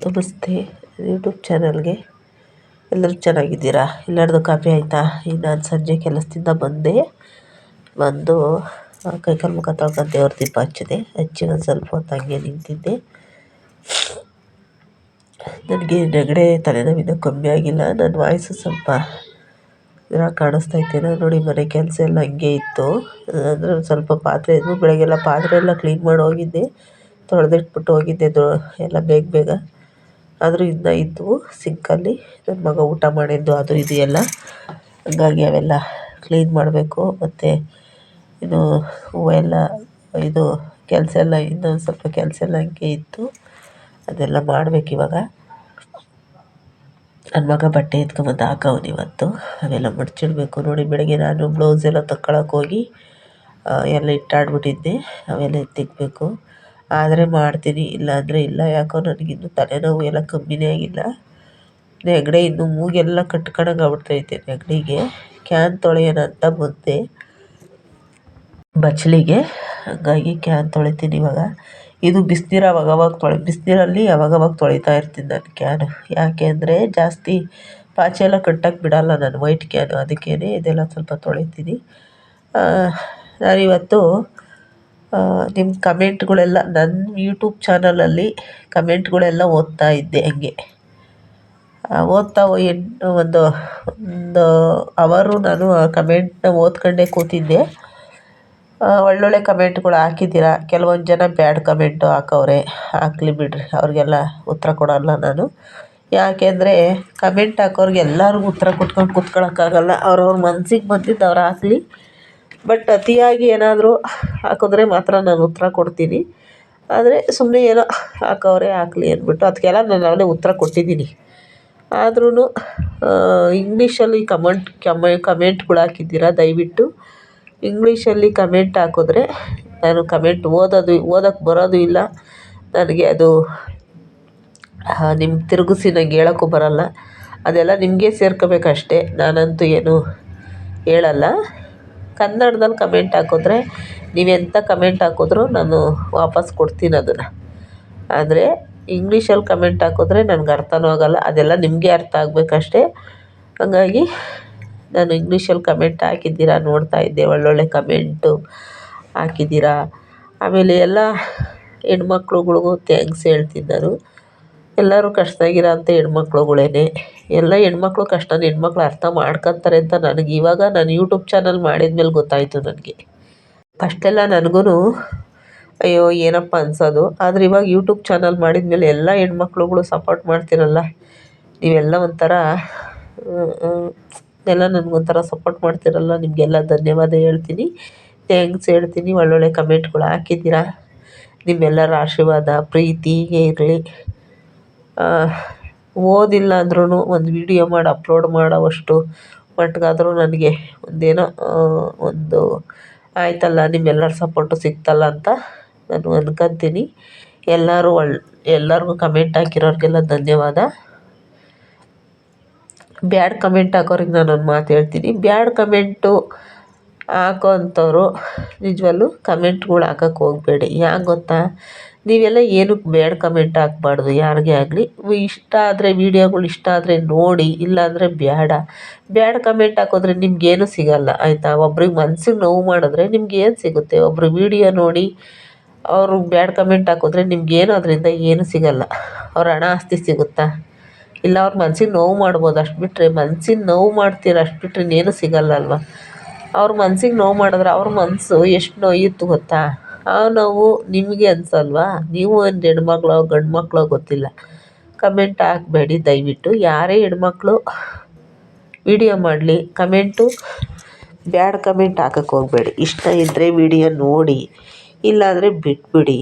ನಮಸ್ತೆ ಯೂಟ್ಯೂಬ್ ಚಾನಲ್ಗೆ ಎಲ್ಲರೂ ಚೆನ್ನಾಗಿದ್ದೀರಾ? ಎಲ್ಲರದು ಕಾಫಿ ಆಯಿತಾ? ಈಗ ನಾನು ಸಂಜೆ ಕೆಲಸದಿಂದ ಬಂದು ಕೈಕಾಲು ಮುಖ ತೊಳ್ಕೊಂಡು ದೇವ್ರ ದೀಪ ಹಚ್ಚಿದೆ. ಹಚ್ಚಿ ಒಂದು ಸ್ವಲ್ಪ ಹೊತ್ತು ಹಂಗೆ ನಿಂತಿದ್ದೆ. ನನಗೆ ನೆಗಡಿ ತಲೆನೋವಿಂದ ಕಮ್ಮಿ ಆಗಿಲ್ಲ. ನನ್ನ ವಾಯ್ಸು ಸ್ವಲ್ಪ ಕಾಣಿಸ್ತಾ ಇತ್ತೇನೋ ನೋಡಿ. ಮನೆ ಕೆಲಸ ಎಲ್ಲ ಹಂಗೆ ಇತ್ತು. ಅಂದರೆ ಒಂದು ಸ್ವಲ್ಪ ಪಾತ್ರೆ ಇದ್ವು. ಬೆಳಗ್ಗೆಲ್ಲ ಪಾತ್ರೆ ಎಲ್ಲ ಕ್ಲೀನ್ ಮಾಡಿ ಹೋಗಿದ್ದೆ, ತೊಳೆದಿಟ್ಬಿಟ್ಟು ಹೋಗಿದ್ದೆ ಎಲ್ಲ ಬೇಗ. ಆದರೂ ಇನ್ನೂ ಇದ್ದವು ಸಿಂಕಲ್ಲಿ. ನನ್ನ ಮಗ ಊಟ ಮಾಡಿದ್ದು ಅದು ಇದು ಎಲ್ಲ, ಹಂಗಾಗಿ ಅವೆಲ್ಲ ಕ್ಲೀನ್ ಮಾಡಬೇಕು. ಮತ್ತು ಇದು ಹೂವೆಲ್ಲ ಇದು ಕೆಲಸ ಎಲ್ಲ ಇನ್ನೊಂದು ಸ್ವಲ್ಪ ಕೆಲಸ ಎಲ್ಲ ಹಂಗೆ ಇತ್ತು, ಅದೆಲ್ಲ ಮಾಡಬೇಕಿವಾಗ. ನನ್ನ ಮಗ ಬಟ್ಟೆ ಎತ್ಕೊಂಬಂದು ಹಾಕವ್ನು ಇವತ್ತು. ಅವೆಲ್ಲ ಮಡ್ಚಿಡಬೇಕು ನೋಡಿ. ಬೆಳಗ್ಗೆ ನಾನು ಬ್ಲೌಸ್ ಎಲ್ಲ ತಗೊಳಕ್ಕೆ ಹೋಗಿ ಎಲ್ಲ ಇಟ್ಟಾಡ್ಬಿಟ್ಟಿದ್ದೆ. ಅವೆಲ್ಲ ಎತ್ತಿಕ್ಬೇಕು. ಆದರೆ ಮಾಡ್ತೀನಿ, ಇಲ್ಲಾಂದರೆ ಇಲ್ಲ. ಯಾಕೋ ನನಗಿನ್ನೂ ತಲೆನೋವು ಎಲ್ಲ ಕಮ್ಮಿನೇ ಆಗಿಲ್ಲ. ನೆಗಡಿ ಇನ್ನೂ ಮೂಗೆಲ್ಲ ಕಟ್ಕೊಂಡಂಗೆ ಆಗ್ಬಿಡ್ತೈತೆ ನೆಗಡಿಗೆ. ಕ್ಯಾನ್ ತೊಳೆಯೋಣ ಅಂತ ಬಂದೆ ಬಚ್ಚಲಿಗೆ, ಹಂಗಾಗಿ ಕ್ಯಾನ್ ತೊಳಿತೀನಿ ಇವಾಗ. ಇದು ಬಿಸಿನೀರು ಬಿಸಿನೀರಲ್ಲಿ ಅವಾಗವಾಗ ತೊಳಿತಾ ಇರ್ತೀನಿ ನಾನು ಕ್ಯಾನು. ಯಾಕೆ ಅಂದರೆ ಜಾಸ್ತಿ ಪಾಚೆ ಎಲ್ಲ ಕಟ್ಟಕ್ಕೆ ಬಿಡೋಲ್ಲ ನಾನು, ವೈಟ್ ಕ್ಯಾನು. ಅದಕ್ಕೇ ಇದೆಲ್ಲ ಸ್ವಲ್ಪ ತೊಳಿತೀನಿ. ನಾನಿವತ್ತು ನಿಮ್ಮ ಕಮೆಂಟ್ಗಳೆಲ್ಲ ನನ್ನ ಯೂಟ್ಯೂಬ್ ಚಾನಲಲ್ಲಿ ಕಮೆಂಟ್ಗಳೆಲ್ಲ ಓದ್ತಾ ಇದ್ದೆ. ಹಂಗೆ ಓದ್ತಾ ಒಂದು ಅವರು ನಾನು ಆ ಕಮೆಂಟ್ನ ಓದ್ಕೊಂಡೇ ಕೂತಿದ್ದೆ. ಒಳ್ಳೊಳ್ಳೆ ಕಮೆಂಟ್ಗಳು ಹಾಕಿದ್ದೀರ. ಕೆಲವೊಂದು ಜನ ಬ್ಯಾಡ್ ಕಮೆಂಟು ಹಾಕವ್ರೆ. ಹಾಕಲಿ ಬಿಡ್ರಿ, ಅವ್ರಿಗೆಲ್ಲ ಉತ್ತರ ಕೊಡೋಲ್ಲ ನಾನು. ಯಾಕೆಂದರೆ ಕಮೆಂಟ್ ಹಾಕೋರಿಗೆ ಎಲ್ಲರಿಗೂ ಉತ್ತರ ಕೊಟ್ಕೊಂಡು ಕೂತ್ಕೊಳ್ಳೋಕ್ಕಾಗಲ್ಲ. ಅವ್ರವ್ರ ಮನ್ಸಿಗೆ ಬಂದಿದ್ದು ಅವ್ರು ಹಾಕಲಿ. ಬಟ್ ಅತಿಯಾಗಿ ಏನಾದರೂ ಹಾಕಿದ್ರೆ ಮಾತ್ರ ನಾನು ಉತ್ತರ ಕೊಡ್ತೀನಿ. ಆದರೆ ಸುಮ್ಮನೆ ಏನೋ ಹಾಕವ್ರೆ ಹಾಕಲಿ ಅಂದ್ಬಿಟ್ಟು ಅದಕ್ಕೆಲ್ಲ ನಾನು ಅವಲೇ ಉತ್ತರ ಕೊಟ್ಟಿದ್ದೀನಿ. ಆದ್ರೂ ಇಂಗ್ಲೀಷಲ್ಲಿ ಕಮೆಂಟ್ಗಳು ಹಾಕಿದ್ದೀರ. ದಯವಿಟ್ಟು ಇಂಗ್ಲೀಷಲ್ಲಿ ಕಮೆಂಟ್ ಹಾಕಿದ್ರೆ ನಾನು ಕಮೆಂಟ್ ಓದೋಕ್ಕೆ ಬರೋದು ಇಲ್ಲ ನನಗೆ. ಅದು ನಿಮ್ಮ ತಿರುಗಿಸಿ ನಂಗೆ ಹೇಳೋಕ್ಕೂ ಬರೋಲ್ಲ. ಅದೆಲ್ಲ ನಿಮಗೆ ಸೇರ್ಕೋಬೇಕಷ್ಟೇ, ನಾನಂತೂ ಏನು ಹೇಳಲ್ಲ. ಕನ್ನಡದಲ್ಲಿ ಕಮೆಂಟ್ ಹಾಕಿದ್ರೆ ನೀವೆಂಥ ಕಮೆಂಟ್ ಹಾಕಿದ್ರೂ ನಾನು ವಾಪಸ್ ಕೊಡ್ತೀನಿ ಅದನ್ನು. ಆದರೆ ಇಂಗ್ಲೀಷಲ್ಲಿ ಕಮೆಂಟ್ ಹಾಕಿದ್ರೆ ನನಗೆ ಅರ್ಥನೂ ಆಗೋಲ್ಲ. ಅದೆಲ್ಲ ನಿಮಗೆ ಅರ್ಥ ಆಗಬೇಕಷ್ಟೇ. ಹಾಗಾಗಿ ನಾನು ಇಂಗ್ಲೀಷಲ್ಲಿ ಕಮೆಂಟ್ ಹಾಕಿದ್ದೀರ ನೋಡ್ತಾ ಇದ್ದೆ. ಒಳ್ಳೊಳ್ಳೆ ಕಮೆಂಟು ಹಾಕಿದ್ದೀರ. ಆಮೇಲೆ ಎಲ್ಲ ಹೆಣ್ಮಕ್ಳುಗಳಿಗೂ ಥ್ಯಾಂಕ್ಸ್ ಹೇಳ್ತೀನಿ ನಾನು. ಎಲ್ಲರೂ ಕಷ್ಟದಾಗಿರೋ ಅಂಥ ಹೆಣ್ಮಕ್ಳುಗಳೇ. ಎಲ್ಲ ಹೆಣ್ಮಕ್ಳು ಕಷ್ಟನ ಹೆಣ್ಮಕ್ಳು ಅರ್ಥ ಮಾಡ್ಕೊತಾರೆ ಅಂತ ನನಗೆ ಇವಾಗ ನಾನು ಯೂಟ್ಯೂಬ್ ಚಾನಲ್ ಮಾಡಿದ್ಮೇಲೆ ಗೊತ್ತಾಯಿತು ನನಗೆ. ಫಸ್ಟೆಲ್ಲ ನನಗೂ ಅಯ್ಯೋ ಏನಪ್ಪ ಅನ್ಸೋದು. ಆದರೆ ಇವಾಗ ಯೂಟ್ಯೂಬ್ ಚಾನಲ್ ಮಾಡಿದ್ಮೇಲೆ ಎಲ್ಲ ಹೆಣ್ಮಕ್ಳುಗಳು ಸಪೋರ್ಟ್ ಮಾಡ್ತಿರಲ್ಲ ನೀವೆಲ್ಲ, ಒಂಥರ ಎಲ್ಲ ನನಗೊಂಥರ ಸಪೋರ್ಟ್ ಮಾಡ್ತಿರಲ್ಲ. ನಿಮಗೆಲ್ಲ ಧನ್ಯವಾದ ಹೇಳ್ತೀನಿ, ಥ್ಯಾಂಕ್ಸ್ ಹೇಳ್ತೀನಿ. ಒಳ್ಳೊಳ್ಳೆ ಕಮೆಂಟ್ಗಳು ಹಾಕಿದ್ದೀರ. ನಿಮ್ಮೆಲ್ಲರ ಆಶೀರ್ವಾದ ಪ್ರೀತಿ ಹೀಗೆ ಇರಲಿ. ಓದಿಲ್ಲ ಅಂದ್ರೂ ಒಂದು ವಿಡಿಯೋ ಮಾಡಿ ಅಪ್ಲೋಡ್ ಮಾಡೋವಷ್ಟು ಮಟ್ಟಿಗಾದರೂ ನನಗೆ ಒಂದೇನೋ ಒಂದು ಆಯ್ತಲ್ಲ, ನಿಮ್ಮೆಲ್ಲರ ಸಪೋರ್ಟು ಸಿಕ್ತಲ್ಲ ಅಂತ ನಾನು ಅಂದ್ಕೊತೀನಿ. ಎಲ್ಲರಿಗೂ ಕಮೆಂಟ್ ಹಾಕಿರೋರಿಗೆಲ್ಲ ಧನ್ಯವಾದ. ಬ್ಯಾಡ್ ಕಮೆಂಟ್ ಹಾಕೋರಿಗೆ ನಾನೊಂದು ಮಾತು ಹೇಳ್ತೀನಿ. ಬ್ಯಾಡ್ ಕಮೆಂಟು ಹಾಕೋ ಅಂಥವ್ರು ನಿಜವಾಗ್ಲೂ ಕಮೆಂಟ್ಗಳು ಹಾಕೋಕ್ಕೆ ಹೋಗಬೇಡಿ. ಯಾಕೆ ಗೊತ್ತಾ, ನೀವೆಲ್ಲ ಏನಕ್ಕೆ ಬ್ಯಾಡ್ ಕಮೆಂಟ್ ಹಾಕ್ಬಾರ್ದು ಯಾರಿಗೇ ಆಗಲಿ. ಇಷ್ಟ ಆದರೆ ವೀಡಿಯೋಗಳು ಇಷ್ಟ ಆದರೆ ನೋಡಿ, ಇಲ್ಲಾಂದರೆ ಬ್ಯಾಡ್ ಕಮೆಂಟ್ ಹಾಕಿದ್ರೆ ನಿಮಗೇನು ಸಿಗೋಲ್ಲ ಆಯಿತಾ. ಒಬ್ರಿಗೆ ಮನ್ಸಿಗೆ ನೋವು ಮಾಡಿದ್ರೆ ನಿಮ್ಗೇನು ಸಿಗುತ್ತೆ? ಒಬ್ಬರು ವೀಡಿಯೋ ನೋಡಿ ಅವರು ಬ್ಯಾಡ್ ಕಮೆಂಟ್ ಹಾಕಿದ್ರೆ ನಿಮಗೇನು ಅದರಿಂದ ಏನು ಸಿಗೋಲ್ಲ. ಅವ್ರ ಹಣ ಆಸ್ತಿ ಸಿಗುತ್ತಾ? ಇಲ್ಲ ಅವ್ರ ಮನ್ಸಿಗೆ ನೋವು ಮಾಡ್ಬೋದು, ಅಷ್ಟು ಬಿಟ್ಟರೆ. ಮನ್ಸಿಗೆ ನೋವು ಮಾಡ್ತೀರ, ಅಷ್ಟು ಬಿಟ್ಟರೆ ಇನ್ನೇನು ಸಿಗೋಲ್ಲ ಅಲ್ವ. ಅವ್ರ ಮನ್ಸಿಗೆ ನೋವು ಮಾಡಿದ್ರೆ ಅವ್ರ ಮನಸ್ಸು ಎಷ್ಟು ನೋಯುತ್ತೆ ಗೊತ್ತಾ? ಆ ನೋವು ನಿಮಗೆ ಅನ್ಸಲ್ವಾ? ನೀವು ಒಂದು ಹೆಣ್ಮಕ್ಳೋ ಗಂಡು ಮಕ್ಕಳೋ ಗೊತ್ತಿಲ್ಲ, ಕಮೆಂಟ್ ಹಾಕಬೇಡಿ ದಯವಿಟ್ಟು. ಯಾರೇ ಹೆಣ್ಮಕ್ಳು ವಿಡಿಯೋ ಮಾಡಲಿ ಕಮೆಂಟು ಬ್ಯಾಡ್ ಕಮೆಂಟ್ ಹಾಕಕ್ಕೆ ಹೋಗಬೇಡಿ. ಇಷ್ಟ ಇದ್ದರೆ ವಿಡಿಯೋ ನೋಡಿ, ಇಲ್ಲಾಂದರೆ ಬಿಟ್ಬಿಡಿ.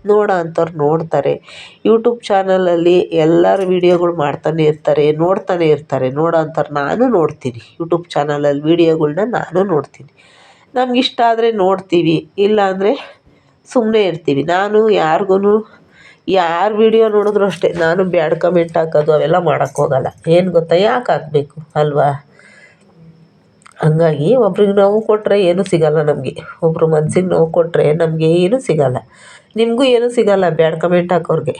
ನೋಡೋ ಅಂಥವ್ರು ನೋಡ್ತಾರೆ. ಯೂಟ್ಯೂಬ್ ಚಾನಲಲ್ಲಿ ಎಲ್ಲರ ವೀಡಿಯೋಗಳು ಮಾಡ್ತಾನೆ ಇರ್ತಾರೆ, ನೋಡ್ತಾನೆ ಇರ್ತಾರೆ. ನೋಡೋ ಅಂಥವ್ರು ನಾನು ನೋಡ್ತೀನಿ. ಯೂಟ್ಯೂಬ್ ಚಾನಲಲ್ಲಿ ವೀಡಿಯೋಗಳ್ನ ನಾನು ನೋಡ್ತೀನಿ. ನಮಗಿಷ್ಟ ಆದರೆ ನೋಡ್ತೀವಿ, ಇಲ್ಲಾಂದರೆ ಸುಮ್ಮನೆ ಇರ್ತೀವಿ. ನಾನು ಯಾರ ವೀಡಿಯೋ ನೋಡಿದ್ರು ಅಷ್ಟೇ, ನಾನು ಬ್ಯಾಡ್ ಕಮೆಂಟ್ ಹಾಕೋದು ಅವೆಲ್ಲ ಮಾಡೋಕ್ಕೋಗಲ್ಲ. ಏನು ಗೊತ್ತಾ, ಯಾಕೆ ಹಾಕಬೇಕು ಅಲ್ವಾ. ಹಂಗಾಗಿ ಒಬ್ರಿಗೆ ನೋವು ಕೊಟ್ಟರೆ ಏನೂ ಸಿಗೋಲ್ಲ ನಮಗೆ. ಒಬ್ಬರು ಮನ್ಸಿಗೆ ನೋವು ಕೊಟ್ಟರೆ ನಮಗೆ ಏನೂ ಸಿಗೋಲ್ಲ. ನಿಮಗೂ ಏನೂ ಸಿಗೋಲ್ಲ ಬ್ಯಾಡ್ ಕಮೆಂಟ್ ಹಾಕೋರಿಗೆ.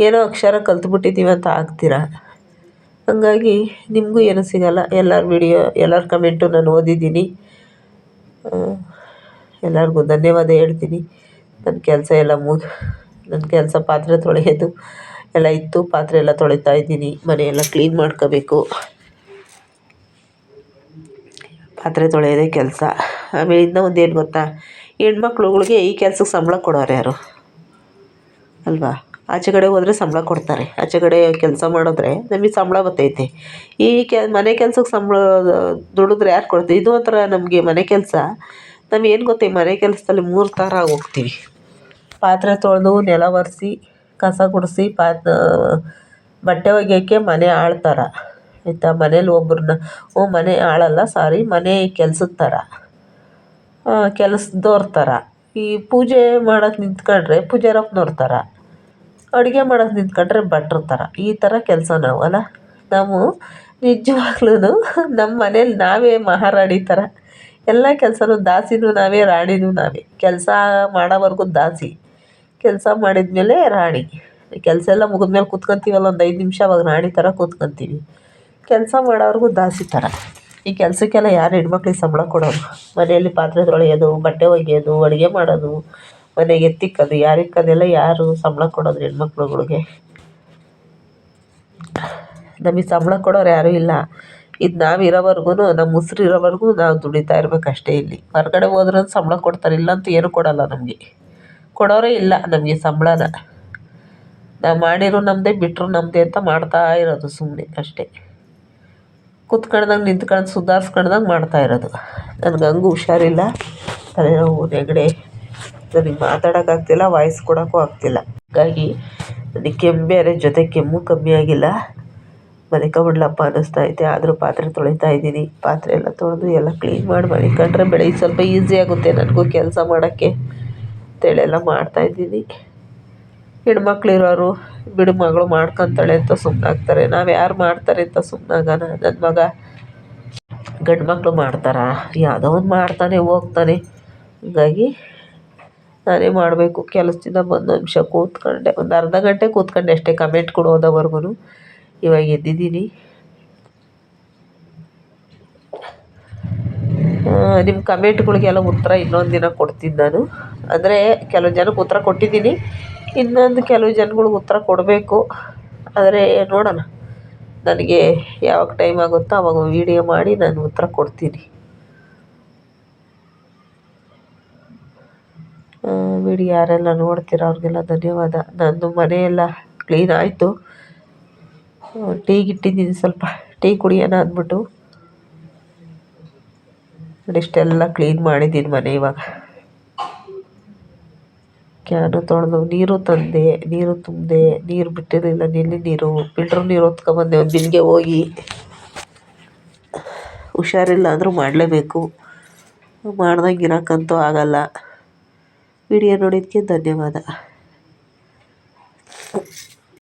ಏನೋ ಅಕ್ಷರ ಕಲ್ತ್ಬಿಟ್ಟಿದ್ದೀವಿ ಅಂತ ಆಗ್ತೀರಾ. ಹಂಗಾಗಿ ನಿಮಗೂ ಏನೂ ಸಿಗೋಲ್ಲ. ಎಲ್ಲರ ವಿಡಿಯೋ ಎಲ್ಲರ ಕಮೆಂಟು ನಾನು ಓದಿದ್ದೀನಿ. ಎಲ್ಲರಿಗೂ ಧನ್ಯವಾದ ಹೇಳ್ತೀನಿ. ನನ್ನ ಕೆಲಸ ಪಾತ್ರೆ ತೊಳೆಯೋದು ಎಲ್ಲ ಇತ್ತು. ಪಾತ್ರೆ ಎಲ್ಲ ತೊಳಿತಾ ಇದ್ದೀನಿ. ಮನೆಯೆಲ್ಲ ಕ್ಲೀನ್ ಮಾಡ್ಕೋಬೇಕು. ಪಾತ್ರೆ ತೊಳೆಯೋದೇ ಕೆಲಸ. ಆಮೇಲೆ ಇನ್ನೂ ಒಂದೇನು ಗೊತ್ತಾ, ಹೆಣ್ಮಕ್ಳುಗಳಿಗೆ ಈ ಕೆಲ್ಸಕ್ಕೆ ಸಂಬಳ ಕೊಡೋರು ಯಾರು ಅಲ್ವಾ? ಆಚೆ ಕಡೆ ಹೋದರೆ ಸಂಬಳ ಕೊಡ್ತಾರೆ. ಆಚೆ ಕಡೆ ಕೆಲಸ ಮಾಡಿದ್ರೆ ನಮಗೆ ಸಂಬಳ ಬರ್ತೈತೆ. ಈ ಮನೆ ಕೆಲ್ಸಕ್ಕೆ ಸಂಬಳ ದುಡಿದ್ರೆ ಯಾರು ಕೊಡ್ತೀವಿ? ಇದು ಒಂಥರ ನಮಗೆ ಮನೆ ಕೆಲಸ. ಏನು ಗೊತ್ತಾ, ಈ ಮನೆ ಕೆಲಸದಲ್ಲಿ 3 ಥರ ಹೋಗ್ತೀವಿ. ಪಾತ್ರೆ ತೊಳೆದು, ನೆಲ ಒರೆಸಿ, ಕಸ ಗುಡಿಸಿ, ಬಟ್ಟೆ ಒಗೆಯೋಕ್ಕೆ ಮನೆ ಆಳ್ತಾರ ಆಯಿತಾ. ಮನೇಲಿ ಒಬ್ಬರನ್ನ ಮನೆ ಆಳಲ್ಲ, ಮನೆ ಕೆಲಸದ ಥರ, ಕೆಲಸದವ್ರ ಥರ. ಈ ಪೂಜೆ ಮಾಡೋಕ್ಕೆ ನಿಂತ್ಕೊಂಡ್ರೆ ಪೂಜಾರಪ್ಪನವ್ರ ಥರ, ಅಡುಗೆ ಮಾಡೋಕ್ಕೆ ನಿಂತ್ಕೊಂಡ್ರೆ ಭಟ್ರ ಥರ. ಈ ಥರ ಕೆಲಸ ನಾವು ಅಲ್ಲ. ನಾವು ನಿಜವಾಗ್ಲೂ ನಮ್ಮ ಮನೇಲಿ ನಾವೇ ಮಹಾರಾಣಿ ಥರ. ಎಲ್ಲ ಕೆಲಸನೂ ದಾಸಿನೂ ನಾವೇ, ರಾಣಿನೂ ನಾವೇ. ಕೆಲಸ ಮಾಡೋವರೆಗೂ ದಾಸಿ, ಕೆಲಸ ಮಾಡಿದ್ಮೇಲೆ ರಾಣಿ. ಕೆಲಸ ಎಲ್ಲ ಮುಗಿದ್ಮೇಲೆ ಕೂತ್ಕೊತೀವಲ್ಲ ಒಂದು 5 ನಿಮಿಷ, ಅವಾಗ ರಾಣಿ ಥರ ಕೂತ್ಕೊತೀವಿ. ಕೆಲಸ ಮಾಡೋವ್ರಿಗೂ ದಾಸಿ ಥರ. ಈ ಕೆಲಸಕ್ಕೆಲ್ಲ ಯಾರು ಹೆಣ್ಮಕ್ಳಿಗೆ ಸಂಬಳ ಕೊಡೋರು? ಮನೆಯಲ್ಲಿ ಪಾತ್ರೆ ತೊಳೆಯೋದು, ಬಟ್ಟೆ ಒಗೆಯೋದು, ಅಡುಗೆ ಮಾಡೋದು, ಮನೆಗೆ ಎತ್ತಿಕ್ಕೋದು, ಯಾರಿಕ್ಕದೆಲ್ಲ ಯಾರು ಸಂಬಳ ಕೊಡೋದು ಹೆಣ್ಮಕ್ಳುಗಳಿಗೆ? ನಮಗೆ ಸಂಬಳ ಕೊಡೋರು ಯಾರೂ ಇಲ್ಲ. ಇದು ನಾವು ಇರೋವರೆಗೂ, ನಮ್ಮ ಉಸಿರು ಇರೋವರೆಗೂ ನಾವು ದುಡಿತಾ ಇರಬೇಕಷ್ಟೇ. ಇಲ್ಲಿ ಹೊರಗಡೆ ಹೋದ್ರೂ ಸಂಬಳ ಕೊಡ್ತಾರೆ, ಇಲ್ಲಂತೂ ಏನೂ ಕೊಡೋಲ್ಲ ನಮಗೆ. ಕೊಡೋರೇ ಇಲ್ಲ ನಮಗೆ ಸಂಬಳನ. ನಾವು ಮಾಡಿರೋ ನಮ್ಮದೇ, ಬಿಟ್ಟರು ನಮ್ಮದೇ ಅಂತ ಮಾಡ್ತಾ ಇರೋದು ಸುಮ್ಮನೆ ಅಷ್ಟೇ. ಕೂತ್ಕೊಂಡಂಗೆ ನಿಂತ್ಕೊಂಡು ಸುಧಾರಿಸ್ಕೊಂಡಂಗೆ ಮಾಡ್ತಾ ಇರೋದು. ನನಗೆ ಹಂಗೂ ಹುಷಾರಿಲ್ಲ, ತಲೆನೋವು, ನೆಗಡಿ, ನನಗೆ ಮಾತಾಡೋಕ್ಕಾಗ್ತಿಲ್ಲ, ವಾಯ್ಸ್ ಕೊಡೋಕ್ಕೂ ಆಗ್ತಿಲ್ಲ. ಹಾಗಾಗಿ ನನಗೆ ಕೆಮ್ಮು ಬೇರೆ, ಜೊತೆ ಕೆಮ್ಮು ಕಮ್ಮಿ ಆಗಿಲ್ಲ. ಮಲ್ಕೊಂಬಿಡ್ಲಪ್ಪ ಅನ್ನಿಸ್ತಾ ಐತೆ. ಆದರೂ ಪಾತ್ರೆ ತೊಳಿತಾ ಇದ್ದೀನಿ. ಪಾತ್ರೆ ಎಲ್ಲ ತೊಳೆದು ಎಲ್ಲ ಕ್ಲೀನ್ ಮಾಡಿ ಮಲ್ಕೊಂಡ್ರೆ ಬೆಳಗ್ಗೆ ಸ್ವಲ್ಪ ಈಸಿ ಆಗುತ್ತೆ ನನಗೂ ಕೆಲಸ ಮಾಡೋಕ್ಕೆ ಅಂತೇಳೆಲ್ಲ ಮಾಡ್ತಾಯಿದ್ದೀನಿ. ಹೆಣ್ಮಕ್ಳಿರೋರು ಬಿಡು ಮಗಳು ಮಾಡ್ಕೊತಾಳೆ ಅಂತ ಸುಮ್ಮನಾಗ್ತಾರೆ. ನಾವು ಯಾರು ಮಾಡ್ತಾರೆ ಅಂತ ಸುಮ್ಮನಾಗೋಣ? ನನ್ನ ಮಗ ಗಂಡು ಮಕ್ಕಳು ಮಾಡ್ತಾರಾ? ಯಾವುದೋ ಒಂದು ಮಾಡ್ತಾನೆ ಹೋಗ್ತಾನೆ. ಹೀಗಾಗಿ ನಾನೇ ಮಾಡಬೇಕು. ಕೆಲಸದಿಂದ ಬಂದು ನಿಮಿಷ ಕೂತ್ಕೊಂಡೆ, ಒಂದು ಅರ್ಧ ಗಂಟೆ ಕೂತ್ಕೊಂಡೆ ಅಷ್ಟೇ, ಕಮೆಂಟ್ ಕೊಡೋದವರೆಗೂ. ಇವಾಗ ಎದ್ದಿದ್ದೀನಿ. ನಿಮ್ಮ ಕಮೆಂಟ್ಗಳಿಗೆಲ್ಲ ಉತ್ತರ ಇನ್ನೊಂದು ದಿನ ಕೊಡ್ತೀನಿ ನಾನು. ಅಂದರೆ ಕೆಲವು ಜನಕ್ಕೆ ಉತ್ತರ ಕೊಟ್ಟಿದ್ದೀನಿ, ಇನ್ನೊಂದು ಕೆಲವು ಜನಗಳಿಗೆ ಉತ್ತರ ಕೊಡಬೇಕು. ಆದರೆ ನೋಡೋಣ, ನನಗೆ ಯಾವಾಗ ಟೈಮ್ ಆಗುತ್ತೋ ಆವಾಗ ವೀಡಿಯೋ ಮಾಡಿ ನಾನು ಉತ್ತರ ಕೊಡ್ತೀನಿ. ವಿಡಿಯೋ ಯಾರೆಲ್ಲ ನೋಡ್ತೀರ ಅವ್ರಿಗೆಲ್ಲ ಧನ್ಯವಾದ. ನಂದು ಮನೆಯೆಲ್ಲ ಕ್ಲೀನ್ ಆಯಿತು. ಟೀಗಿಟ್ಟಿದ್ದೀನಿ, ಸ್ವಲ್ಪ ಟೀ ಕುಡಿಯೋಣ ಅಂದ್ಬಿಟ್ಟು. ಇಷ್ಟೆಲ್ಲ ಕ್ಲೀನ್ ಮಾಡಿದ್ದೀನಿ ಮನೆ. ಇವಾಗ ಕ್ಯಾನು ತೊಳೆದು, ನೀರು ತಂದೆ, ನೀರು ತುಂಬಿದೆ, ನೀರು ಬಿಟ್ಟಿರಲಿಲ್ಲ, ನಲ್ಲಿ ನೀರು, ಫಿಲ್ಟ್ರ್ ನೀರು ಹೊತ್ಕೊಬಂದೆ ಒಂದು ಬಿನ್ಗೆ ಹೋಗಿ. ಹುಷಾರಿಲ್ಲ ಅಂದರೂ ಮಾಡಲೇಬೇಕು, ಮಾಡ್ದಂಗೆ ಇರೋಕ್ಕಂತೂ ಆಗಲ್ಲ. ವಿಡಿಯೋ ನೋಡಿದ್ದಕ್ಕೆ ಧನ್ಯವಾದ.